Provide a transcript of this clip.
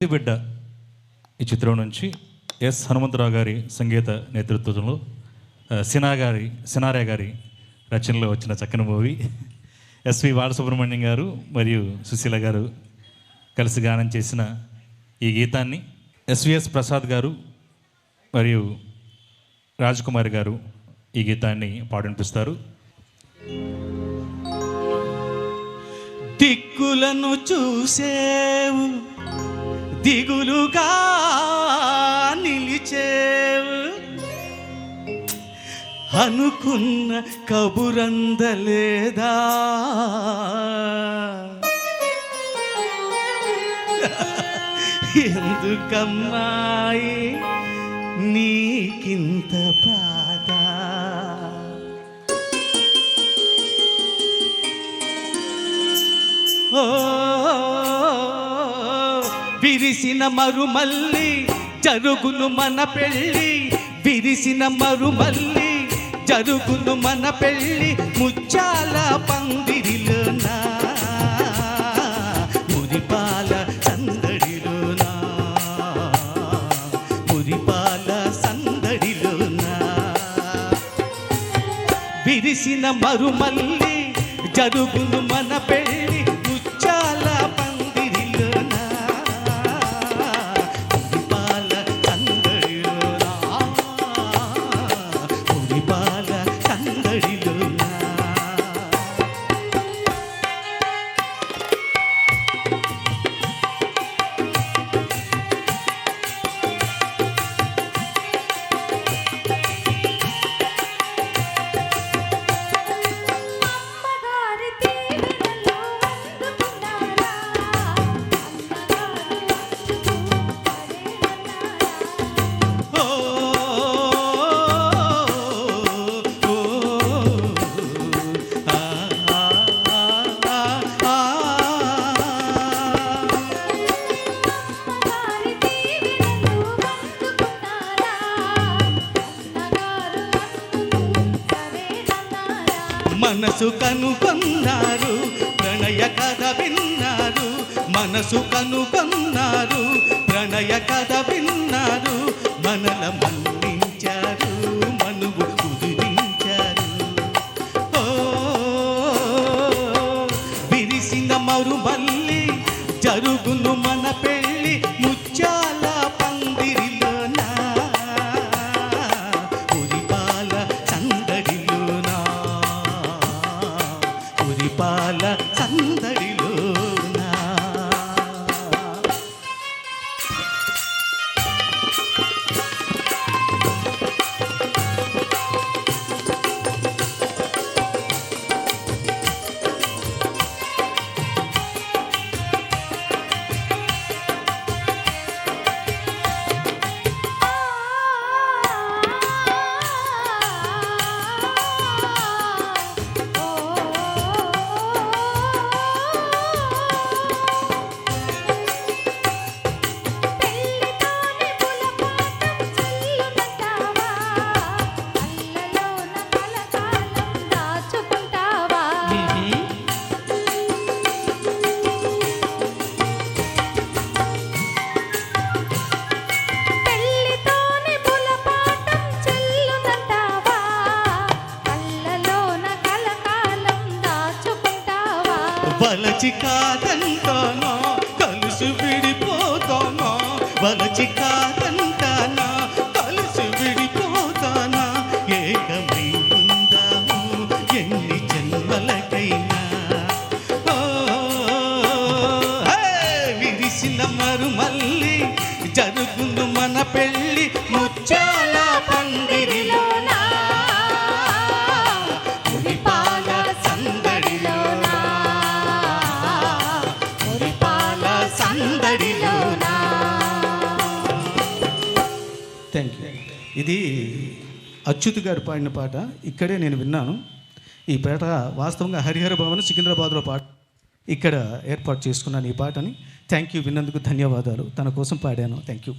బిడ్డ ఈ చిత్రం నుంచి ఎస్ హనుమంతరావు గారి సంగీత నేతృత్వంలో సినారే గారి రచనలో వచ్చిన చక్కని మూవీ. ఎస్వి బాలసుబ్రహ్మణ్యం గారు మరియు సుశీల గారు కలిసి గానం చేసిన ఈ గీతాన్ని ఎస్విఎస్ ప్రసాద్ గారు మరియు రాజకుమారి గారు ఈ గీతాన్ని పాడినిపిస్తారు. దిక్కులను చూసేవు, దిగులుగా నిలిచేవు, అనుకున్న కబురందలేదా, ఎందుకమ్మాయి నీకింత బాధ, ఓ విరిసిన మరుమల్లి జరుగును మన పెళ్ళి, విరిసిన మరుమల్లి జరుగును మన పెళ్ళి, ముచ్చాల పందిరిలోనా మురిపాల సందడిలోనా, మురిపాల సందడిలోనా, విరిసిన మరుమల్లి జరుగును మన పెళ్ళి, ముచ్చాల పందిరిలోనా, మురిపాల సందడిలోనా, మురిపాల సందడిలోనా. మనసు కనుగొన్నారు, ప్రణయ కథ విన్నారు, మనసు కనుగొన్నారు, ప్రణయ కథ విన్నారు, మనల మన్నించారు, మనువు కుదిరించారు. ఓ విరిసిన మరుమల్లి జరుగును మన పెళ్ళి, ముచ్చాల పందిరిలోనా, మురిపాల సందడిలోనా, మురిపాల సందడిలోనా. వలచి కాదంటానా కలిసి విడిపోతానా, వలచి కాదంటానా కలిసి విడిపోతానా, ఏకమై ఉందాము ఎన్ని జన్మలకైనా. ఓ విరిసిన మరుమల్లి జరుగును మన పెళ్ళి, ముచ్చాల పందిరిలోనా, మురిపాల సందడిలోనా, మురిపాల సందడిలోనా. Thank you. ఇది అచ్యుత్ గారు పాడిన పాట, ఇక్కడే నేను విన్నాను. ఈ పాట వాస్తవంగా హరిహర భవన్ సికింద్రాబాద్లో పాట ఇక్కడ ఏర్పాటు చేసుకున్నాను ఈ పాటని. థ్యాంక్ యూ, విన్నందుకు ధన్యవాదాలు. తన కోసం పాడాను. Thank you.